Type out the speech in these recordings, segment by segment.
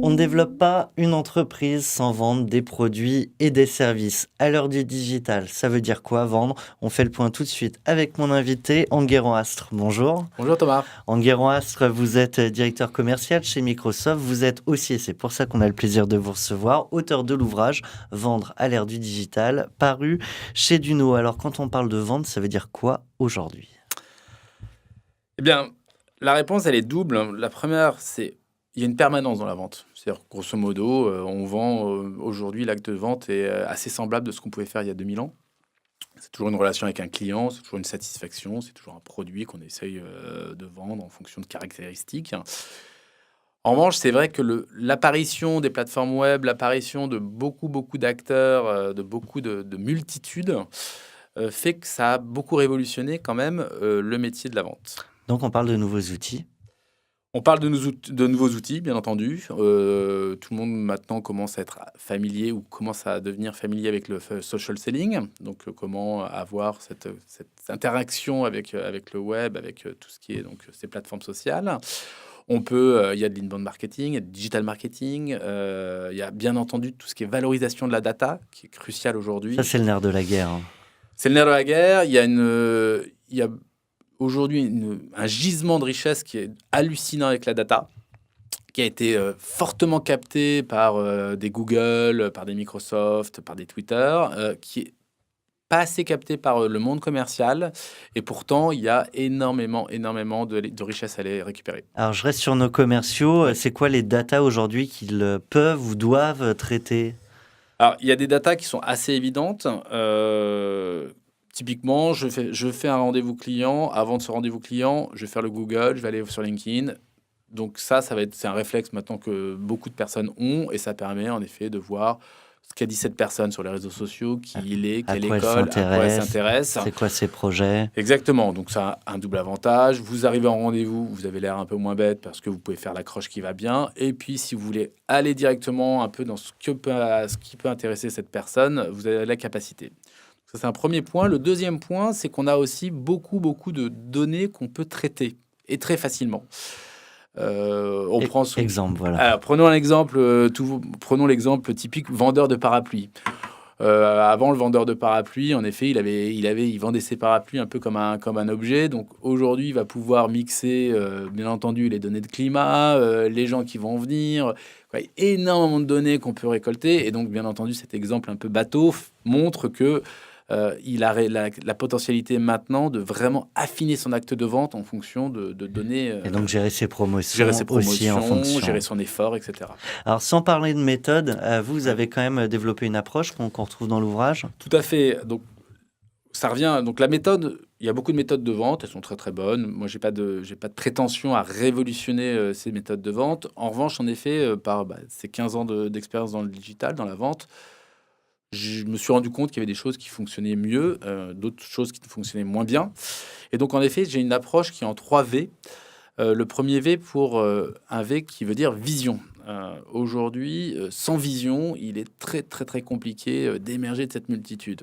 On ne développe pas une entreprise sans vendre des produits et des services. À l'heure du digital, ça veut dire quoi vendre? On fait le point tout de suite avec mon invité, Enguerrand Astre. Bonjour. Bonjour Thomas. Enguerrand Astre, vous êtes directeur commercial chez Microsoft. Vous êtes aussi, et c'est pour ça qu'on a le plaisir de vous recevoir, auteur de l'ouvrage Vendre à l'ère du digital, paru chez Duno. Alors quand on parle de vente, ça veut dire quoi aujourd'hui? Eh bien, la réponse, elle est double. La première, c'est il y a une permanence dans la vente. C'est-à-dire, grosso modo, on vend aujourd'hui, l'acte de vente est assez semblable de ce qu'on pouvait faire il y a 2000 ans. C'est toujours une relation avec un client, c'est toujours une satisfaction, c'est toujours un produit qu'on essaye de vendre en fonction de caractéristiques. En revanche, c'est vrai que l'apparition des plateformes web, l'apparition de beaucoup d'acteurs, de beaucoup de multitudes, fait que ça a beaucoup révolutionné quand même le métier de la vente. Donc on parle de nouveaux outils. On parle de nouveaux outils, bien entendu. Tout le monde maintenant commence à être familier ou commence à devenir familier avec le social selling. Donc, comment avoir cette interaction avec le web, avec tout ce qui est donc ces plateformes sociales. Il y a de l'inbound marketing, il y a du digital marketing. Il y a bien entendu tout ce qui est valorisation de la data, qui est crucial aujourd'hui. Ça, c'est le nerf de la guerre. C'est le nerf de la guerre. Il y a aujourd'hui un gisement de richesse qui est hallucinant avec la data, qui a été fortement capté par des Google, par des Microsoft, par des Twitter, qui est pas assez capté par le monde commercial. Et pourtant, il y a énormément de richesse à aller récupérer. Alors, je reste sur nos commerciaux. C'est quoi les datas aujourd'hui qu'ils peuvent ou doivent traiter? Alors, il y a des datas qui sont assez évidentes. Typiquement, je fais un rendez-vous client. Avant de ce rendez-vous client, je vais faire le Google, je vais aller sur LinkedIn. Donc c'est un réflexe maintenant que beaucoup de personnes ont et ça permet en effet de voir ce qu'a dit cette personne sur les réseaux sociaux, qui il est, quelle école, à quoi elle s'intéresse. C'est quoi ses projets? Exactement. Donc ça a un double avantage. Vous arrivez en rendez-vous, vous avez l'air un peu moins bête parce que vous pouvez faire l'accroche qui va bien. Et puis si vous voulez aller directement un peu dans ce qui peut intéresser cette personne, vous avez la capacité. Ça, c'est un premier point. Le deuxième point, c'est qu'on a aussi beaucoup de données qu'on peut traiter, et très facilement. Exemple, voilà. Alors, prenons l'exemple typique vendeur de parapluie. Avant, le vendeur de parapluie, en effet, il vendait ses parapluies un peu comme un objet. Donc, aujourd'hui, il va pouvoir mixer, bien entendu, les données de climat, les gens qui vont venir, énormément de données qu'on peut récolter. Et donc, bien entendu, cet exemple un peu bateau montre que il a la potentialité maintenant de vraiment affiner son acte de vente en fonction de données. Et donc gérer ses promotions aussi en fonction. Gérer son effort, etc. Alors sans parler de méthode, vous avez quand même développé une approche qu'on retrouve dans l'ouvrage. Tout à fait. Donc ça revient. Donc la méthode, il y a beaucoup de méthodes de vente, elles sont très très bonnes. Moi, j'ai pas de prétention à révolutionner ces méthodes de vente. En revanche, en effet, par ces 15 ans d'expérience dans le digital, dans la vente, je me suis rendu compte qu'il y avait des choses qui fonctionnaient mieux, d'autres choses qui fonctionnaient moins bien. Et donc, en effet, j'ai une approche qui est en 3 V. Le premier V pour un V qui veut dire vision. Aujourd'hui, sans vision, il est très, très, très compliqué d'émerger de cette multitude.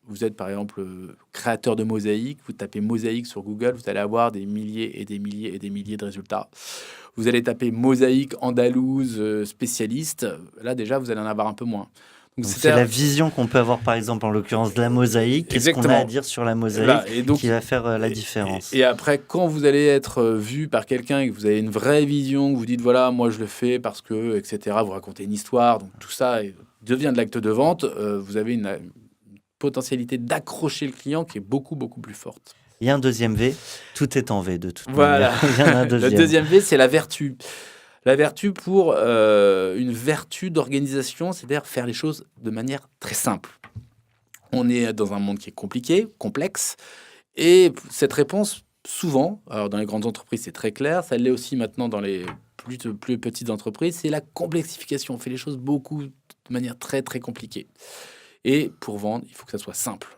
Vous êtes, par exemple, créateur de mosaïques. Vous tapez mosaïque sur Google, vous allez avoir des milliers et des milliers et des milliers de résultats. Vous allez taper mosaïque andalouse spécialiste. Là, déjà, vous allez en avoir un peu moins. Donc c'est la vision qu'on peut avoir, par exemple, en l'occurrence de la mosaïque. Qu'est-ce qu'on a à dire sur la mosaïque qui va faire la différence? Et après, quand vous allez être vu par quelqu'un et que vous avez une vraie vision, vous dites, voilà, moi je le fais parce que, etc., vous racontez une histoire, donc tout ça devient de l'acte de vente, vous avez une potentialité d'accrocher le client qui est beaucoup plus forte. Il y a un deuxième V, tout est en V de toute manière. Il y en a un deuxième. Le deuxième V, c'est la vertu. La vertu pour une vertu d'organisation, c'est-à-dire faire les choses de manière très simple. On est dans un monde qui est compliqué, complexe, et cette réponse, souvent, alors dans les grandes entreprises, c'est très clair, ça l'est aussi maintenant dans les plus petites entreprises, c'est la complexification. On fait les choses beaucoup de manière très, très compliquée. Et pour vendre, il faut que ça soit simple.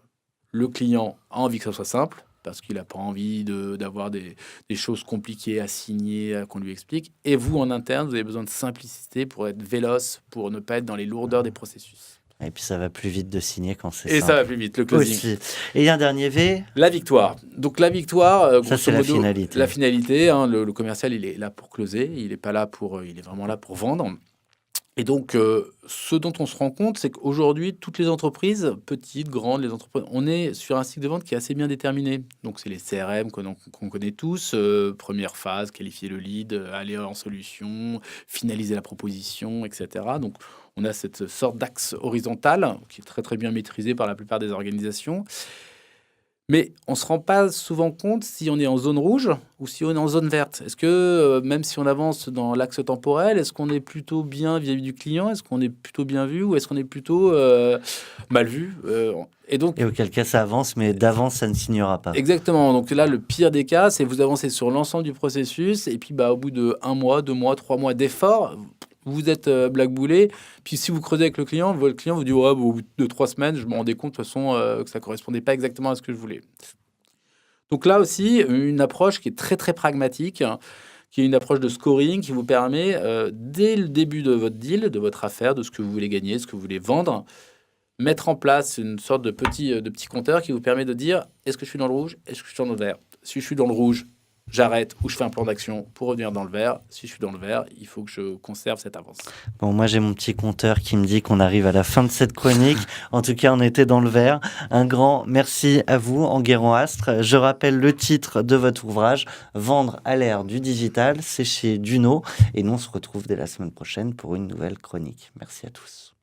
Le client a envie que ça soit simple, parce qu'il n'a pas envie d'avoir des choses compliquées à signer, qu'on lui explique. Et vous, en interne, vous avez besoin de simplicité pour être véloce, pour ne pas être dans les lourdeurs des processus. Et puis ça va plus vite de signer quand c'est Et simple. ça va plus vite, le closing. Aussi. Et il y a un dernier V. La victoire. Donc la victoire, Ça, grosso c'est la modo, finalité. La finalité, hein, le commercial, il est là pour closer, il est pas là pour, il est vraiment là pour vendre. Et donc, ce dont on se rend compte, c'est qu'aujourd'hui, toutes les entreprises, petites, grandes, les entreprises, on est sur un cycle de vente qui est assez bien déterminé. Donc, c'est les CRM qu'on connaît tous. Première phase, qualifier le lead, aller en solution, finaliser la proposition, etc. Donc, on a cette sorte d'axe horizontal qui est très, très bien maîtrisé par la plupart des organisations. Mais on ne se rend pas souvent compte si on est en zone rouge ou si on est en zone verte. Est-ce que, même si on avance dans l'axe temporel, est-ce qu'on est plutôt bien vis-à-vis du client? Est-ce qu'on est plutôt bien vu ou est-ce qu'on est plutôt mal vu? Et donc, Et auquel cas ça avance, mais d'avance, ça ne signera pas. exactement. Donc là, le pire des cas, c'est vous avancez sur l'ensemble du processus et puis au bout de 1 mois, 2 mois, 3 mois d'effort, vous êtes blackboulé. Puis si vous creusez avec le client, votre client vous dit ouais, au bout de 3 semaines, je me rendais compte de toute façon que ça correspondait pas exactement à ce que je voulais. Donc là aussi, une approche qui est très très pragmatique, hein, qui est une approche de scoring qui vous permet, dès le début de votre deal, de votre affaire, de ce que vous voulez gagner, ce que vous voulez vendre, mettre en place une sorte de petit compteur qui vous permet de dire est-ce que je suis dans le rouge, est-ce que je suis dans le vert? Si je suis dans le rouge, j'arrête ou je fais un plan d'action pour revenir dans le vert. Si je suis dans le vert, il faut que je conserve cette avance. Bon, moi, j'ai mon petit compteur qui me dit qu'on arrive à la fin de cette chronique. En tout cas, on était dans le vert. Un grand merci à vous, Enguerrand Astre. Je rappelle le titre de votre ouvrage, Vendre à l'ère du digital. C'est chez Duno. Et nous, on se retrouve dès la semaine prochaine pour une nouvelle chronique. Merci à tous.